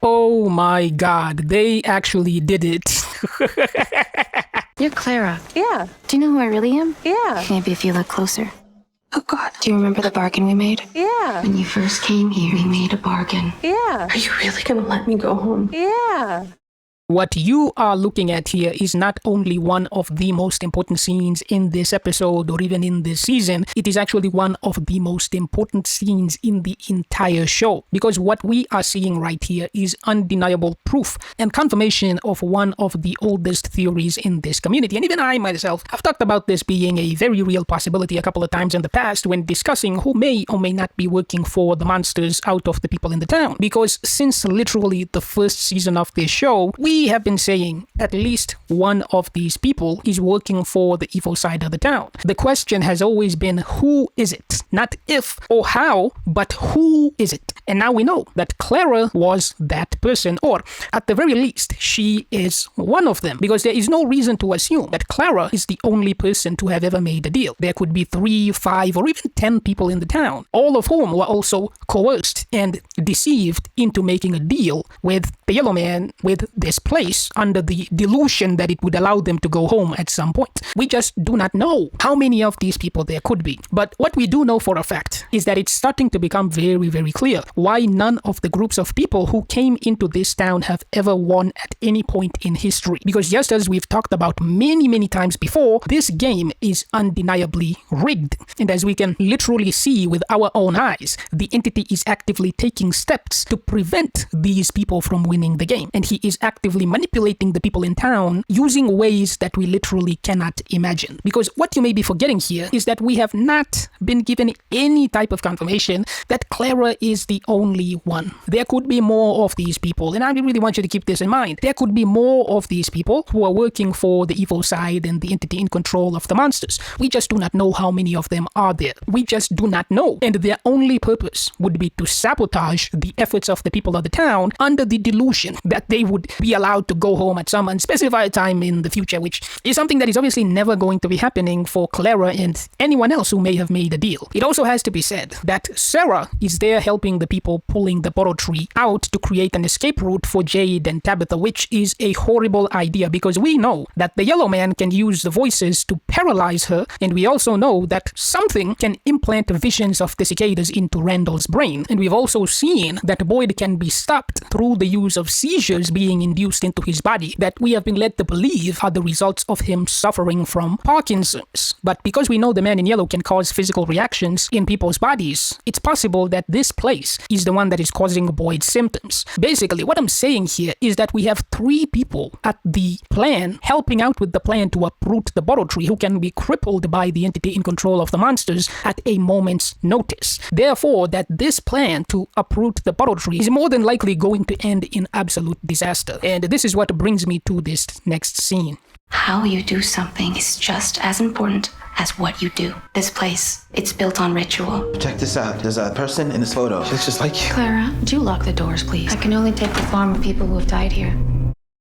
Oh my god, they actually did it. You're Clara. Yeah. Do you know who I really am? Yeah. Maybe if you look closer. Oh God. Do you remember the bargain we made? Yeah. When you first came here, we made a bargain. Yeah. Are you really gonna let me go home? Yeah. What you are looking at here is not only one of the most important scenes in this episode or even in this season, it is actually one of the most important scenes in the entire show. Because what we are seeing right here is undeniable proof and confirmation of one of the oldest theories in this community. And even I myself have talked about this being a very real possibility a couple of times in the past when discussing who may or may not be working for the monsters out of the people in the town. Because since literally the first season of this show, we have been saying at least one of these people is working for the evil side of the town. The question has always been, who is it? Not if or how, but who is it? And now we know that Clara was that person, or at the very least, she is one of them, because there is no reason to assume that Clara is the only person to have ever made a deal. There could be 3, 5, or even 10 people in the town, all of whom were also coerced and deceived into making a deal with the Yellow Man, with this place, under the delusion that it would allow them to go home at some point. We just do not know how many of these people there could be. But what we do know for a fact is that it's starting to become very, very clear why none of the groups of people who came into this town have ever won at any point in history. Because just as we've talked about many, many times before, this game is undeniably rigged. And as we can literally see with our own eyes, the entity is actively taking steps to prevent these people from winning the game. And he is actively manipulating the people in town using ways that we literally cannot imagine. Because what you may be forgetting here is that we have not been given any type of confirmation that Clara is the only one. There could be more of these people, and I really want you to keep this in mind. There could be more of these people who are working for the evil side and the entity in control of the monsters. We just do not know how many of them are there. We just do not know. And their only purpose would be to sabotage the efforts of the people of the town under the delusion that they would be allowed to go home at some unspecified time in the future, which is something that is obviously never going to be happening for Clara and anyone else who may have made a deal. It also has to be said that Sarah is there helping the people pulling the bottle tree out to create an escape route for Jade and Tabitha, which is a horrible idea because we know that the Yellow Man can use the voices to paralyze her, and we also know that something can implant visions of the cicadas into Randall's brain. And we've also seen that Boyd can be stopped through the use of seizures being induced into his body that we have been led to believe are the results of him suffering from Parkinson's. But because we know the Man in Yellow can cause physical reactions in people's bodies, it's possible that this place is the one that is causing Boyd's symptoms. Basically, what I'm saying here is that we have 3 people at the plan helping out with the plan to uproot the bottle tree who can be crippled by the entity in control of the monsters at a moment's notice. Therefore, that this plan to uproot the bottle tree is more than likely going to end in absolute disaster. And this is what brings me to this next scene. How you do something is just as important as what you do. This place, it's built on ritual. Check this out. There's a person in this photo. She looks just like you. Clara, would you lock the doors, please? I can only take the form of people who have died here.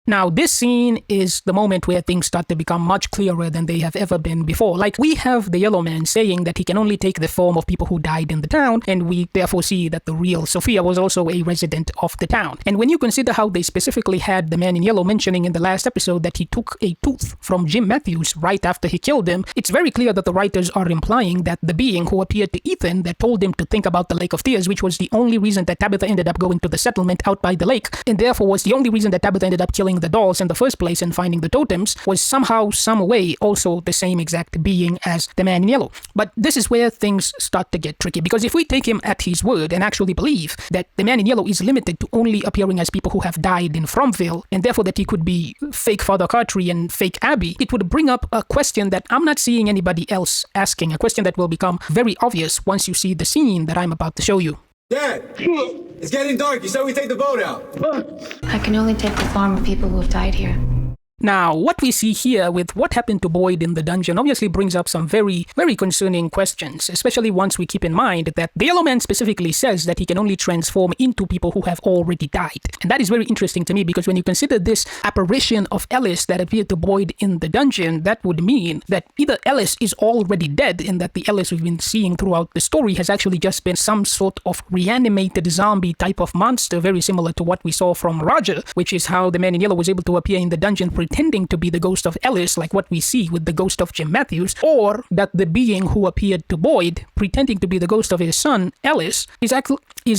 Now, this scene is the moment where things start to become much clearer than they have ever been before. Like, we have the Yellow Man saying that he can only take the form of people who died in the town, and we therefore see that the real Sophia was also a resident of the town. And when you consider how they specifically had the Man in Yellow mentioning in the last episode that he took a tooth from Jim Matthews right after he killed him, it's very clear that the writers are implying that the being who appeared to Ethan that told him to think about the Lake of Tears, which was the only reason that Tabitha ended up going to the settlement out by the lake, and therefore was the only reason that Tabitha ended up killing the dolls in the first place and finding the totems, was somehow, some way also the same exact being as the Man in Yellow. But this is where things start to get tricky, because if we take him at his word and actually believe that the Man in Yellow is limited to only appearing as people who have died in Fromville, and therefore that he could be fake Father Cartry and fake Abby, it would bring up a question that I'm not seeing anybody else asking, a question that will become very obvious once you see the scene that I'm about to show you. Dad, it's getting dark. You said we take the boat out. I can only take the form of people who have died here. Now, what we see here with what happened to Boyd in the dungeon obviously brings up some very, very concerning questions, especially once we keep in mind that the Yellow Man specifically says that he can only transform into people who have already died. And that is very interesting to me because when you consider this apparition of Ellis that appeared to Boyd in the dungeon, that would mean that either Ellis is already dead and that the Ellis we've been seeing throughout the story has actually just been some sort of reanimated zombie type of monster, very similar to what we saw from Roger, which is how the Man in Yellow was able to appear in the dungeon pretending to be the ghost of Ellis, like what we see with the ghost of Jim Matthews, or that the being who appeared to Boyd, pretending to be the ghost of his son, Ellis, is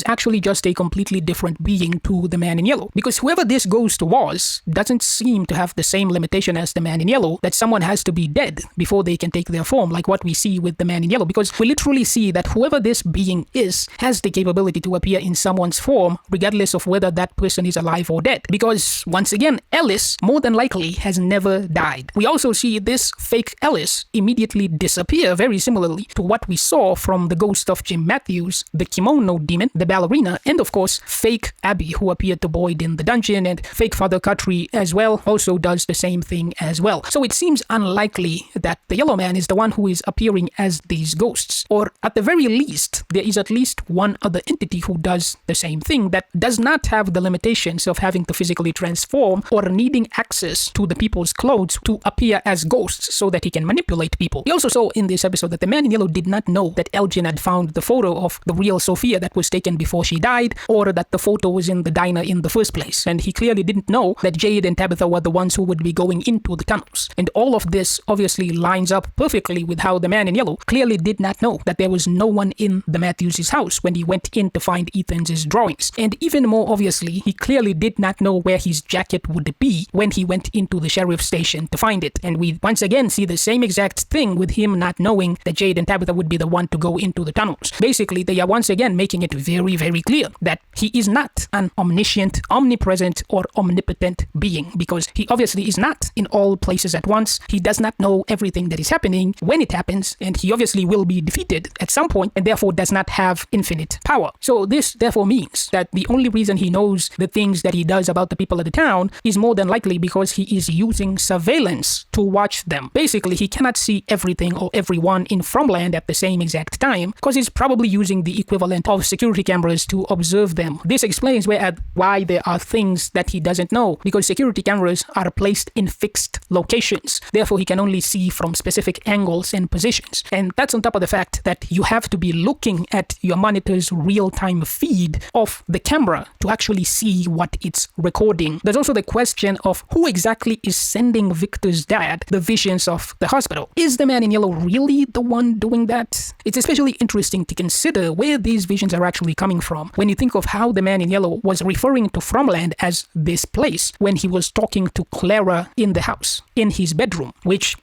actually just a completely different being to the Man in Yellow. Because whoever this ghost was doesn't seem to have the same limitation as the Man in Yellow, that someone has to be dead before they can take their form, like what we see with the Man in Yellow. Because we literally see that whoever this being is has the capability to appear in someone's form, regardless of whether that person is alive or dead. Because, once again, Ellis, more than likely, has never died. We also see this fake Ellis immediately disappear, very similarly to what we saw from the ghost of Jim Matthews, the kimono demon, the ballerina, and of course, fake Abby, who appeared to Boyd in the dungeon, and fake Father Cutry as well, also does the same thing as well. So it seems unlikely that the Yellow Man is the one who is appearing as these ghosts, or at the very least, there is at least one other entity who does the same thing that does not have the limitations of having to physically transform or needing access to the people's clothes to appear as ghosts so that he can manipulate people. We also saw in this episode that the Man in Yellow did not know that Elgin had found the photo of the real Sophia that was taken before she died, or that the photo was in the diner in the first place. And he clearly didn't know that Jade and Tabitha were the ones who would be going into the tunnels. And all of this obviously lines up perfectly with how the Man in Yellow clearly did not know that there was no one in the Matthews' house when he went in to find Ethan's drawings. And even more obviously, he clearly did not know where his jacket would be when he went into the sheriff's station to find it. And we once again see the same exact thing with him not knowing that Jade and Tabitha would be the one to go into the tunnels. Basically, they are once again making it very, very clear that he is not an omniscient, omnipresent, or omnipotent being, because he obviously is not in all places at once. He does not know everything that is happening when it happens, and he obviously will be defeated at some point, and therefore does not have infinite power. So this therefore means that the only reason he knows the things that he does about the people of the town is more than likely because he is using surveillance to watch them. Basically, he cannot see everything or everyone in Fromland at the same exact time because he's probably using the equivalent of security cameras to observe them. This explains why there are things that he doesn't know, because security cameras are placed in fixed locations. Therefore, he can only see from specific angles and positions. And that's on top of the fact that you have to be looking at your monitor's real-time feed of the camera to actually see what it's recording. There's also the question of who exactly is sending Victor's dad the visions of the hospital. Is the Man in Yellow really the one doing that? It's especially interesting to consider where these visions are actually coming from when you think of how the Man in Yellow was referring to Fromland as this place when he was talking to Clara in the house, in his bedroom,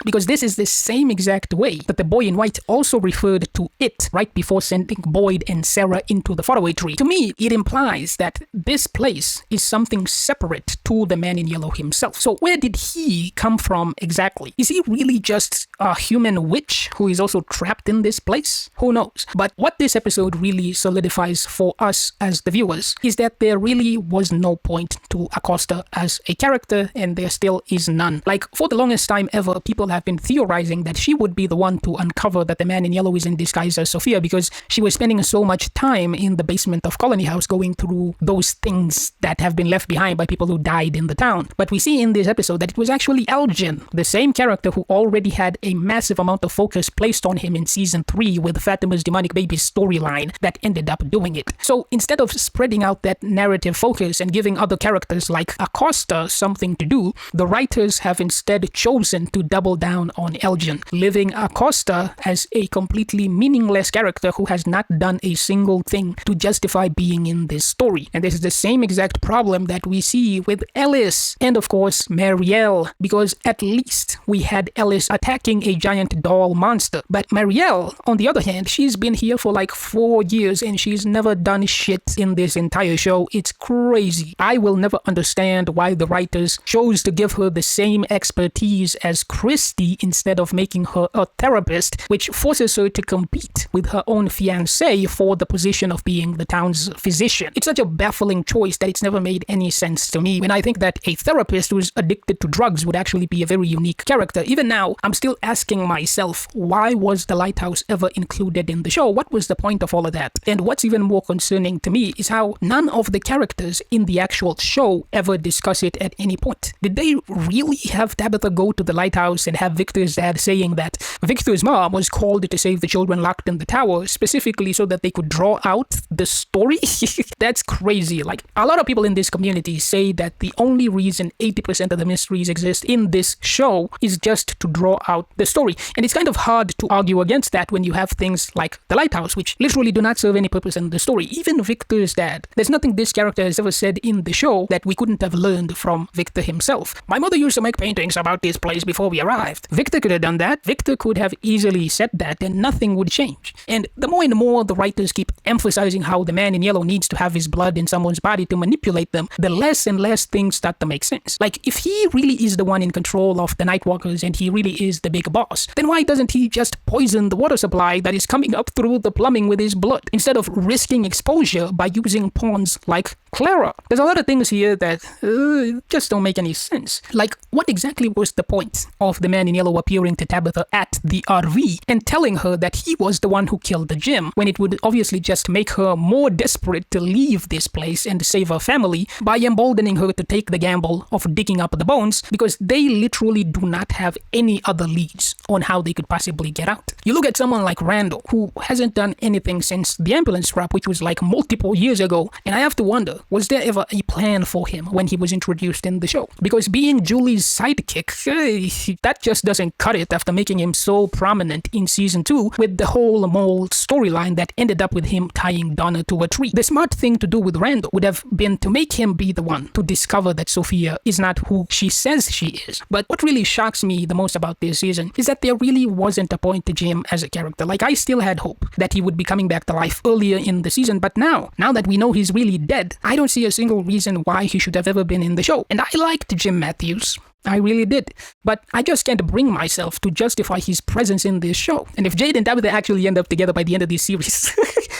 because this is the same exact way that the boy in white also referred to it right before sending Boyd and Sarah into the faraway tree. To me, it implies that this place is something separate to the Man in Yellow himself. So where did he come from exactly? Is he really just a human witch who is also trapped in this place? Who knows? But what this episode really solidifies for us as the viewers is that there really was no point to Acosta as a character, and there still is none. Like, for the longest time ever, people have been theorizing that she would be the one to uncover that the Man in Yellow is in disguise as Sophia because she was spending so much time in the basement of Colony House going through those things that have been left behind by people who died in the town. But we see in this episode that it was actually Elgin, the same character who already had a massive amount of focus placed on him in season 3 with Fatima's demonic baby storyline, that ended up doing it. So instead of spreading out that narrative focus and giving other characters like Acosta something to do, the writers have instead chosen to double down on Elgin, leaving Acosta as a completely meaningless character who has not done a single thing to justify being in this story. And this is the same exact problem that we see with Ellis and of course Marielle, because at least we had Ellis attacking a giant doll monster. But Marielle, on the other hand, she's been here for like 4 years and she's never done shit in this entire show. It's crazy. I will never understand why the writers chose to give her the same expertise as Christy instead of making her a therapist, which forces her to compete with her own fiancé for the position of being the town's physician. It's such a baffling choice that it's never made any sense to me when I think that a therapist who's a addicted to drugs would actually be a very unique character. Even now, I'm still asking myself, why was the lighthouse ever included in the show? What was the point of all of that? And what's even more concerning to me is how none of the characters in the actual show ever discuss it at any point. Did they really have Tabitha go to the lighthouse and have Victor's dad saying that Victor's mom was called to save the children locked in the tower specifically so that they could draw out the story? That's crazy. Like, a lot of people in this community say that the only reason 80% of the mysteries exist in this show is just to draw out the story. And it's kind of hard to argue against that when you have things like the lighthouse, which literally do not serve any purpose in the story. Even Victor's dad. There's nothing this character has ever said in the show that we couldn't have learned from Victor himself. My mother used to make paintings about this place before we arrived. Victor could have done that. Victor could have easily said that and nothing would change. And the more and more the writers keep emphasizing how the man in yellow needs to have his blood in someone's body to manipulate them, the less and less things start to make sense. Like, if he really is the one in control of the Nightwalkers and he really is the big boss, then why doesn't he just poison the water supply that is coming up through the plumbing with his blood, instead of risking exposure by using pawns like Clara? There's a lot of things here that just don't make any sense. Like, what exactly was the point of the man in yellow appearing to Tabitha at the RV and telling her that he was the one who killed the Jim, when it would obviously just make her more desperate to leave this place and save her family by emboldening her to take the gamble of digging up the bones, because they literally do not have any other leads on how they could possibly get out. You look at someone like Randall, who hasn't done anything since the ambulance scrap, which was like multiple years ago, and I have to wonder, was there ever a plan for him when he was introduced in the show? Because being Julie's sidekick, that just doesn't cut it after making him so prominent in season 2 with the whole mole storyline that ended up with him tying Donna to a tree. The smart thing to do with Randall would have been to make him be the one to discover that Sophia is not who she says she is. But what really shocks me the most about this season is that there really wasn't a point to Jim as a character. Like, I still had hope that he would be coming back to life earlier in the season, but now that we know he's really dead, I don't see a single reason why he should have ever been in the show. And I liked Jim Matthews. I really did. But I just can't bring myself to justify his presence in this show. And if Jade and Tabitha actually end up together by the end of this series,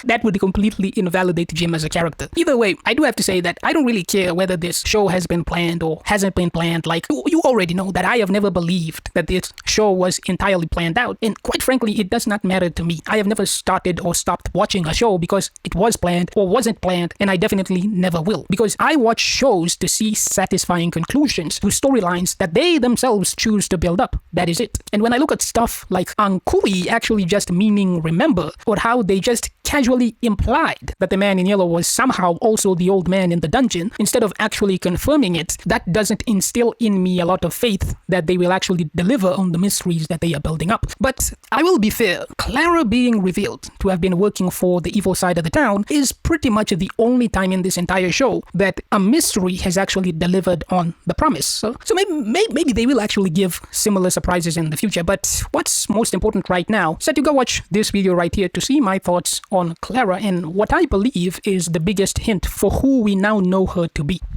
that would completely invalidate Jim as a character. Either way, I do have to say that I don't really care whether this show has been planned or hasn't been planned. Like, you already know that I have never believed that this show was entirely planned out. And quite frankly, it does not matter to me. I have never started or stopped watching a show because it was planned or wasn't planned, and I definitely never will. Because I watch shows to see satisfying conclusions to storylines that they themselves choose to build up. That is it. And when I look at stuff like Ankui actually just meaning remember, or how they just casually implied that the man in yellow was somehow also the old man in the dungeon, instead of actually confirming it, that doesn't instill in me a lot of faith that they will actually deliver on the mysteries that they are building up. But I will be fair, Clara being revealed to have been working for the evil side of the town is pretty much the only time in this entire show that a mystery has actually delivered on the promise. So maybe they will actually give similar surprises in the future. But what's most important right now is that you go watch this video right here to see my thoughts on Clara and what I believe is the biggest hint for who we now know her to be.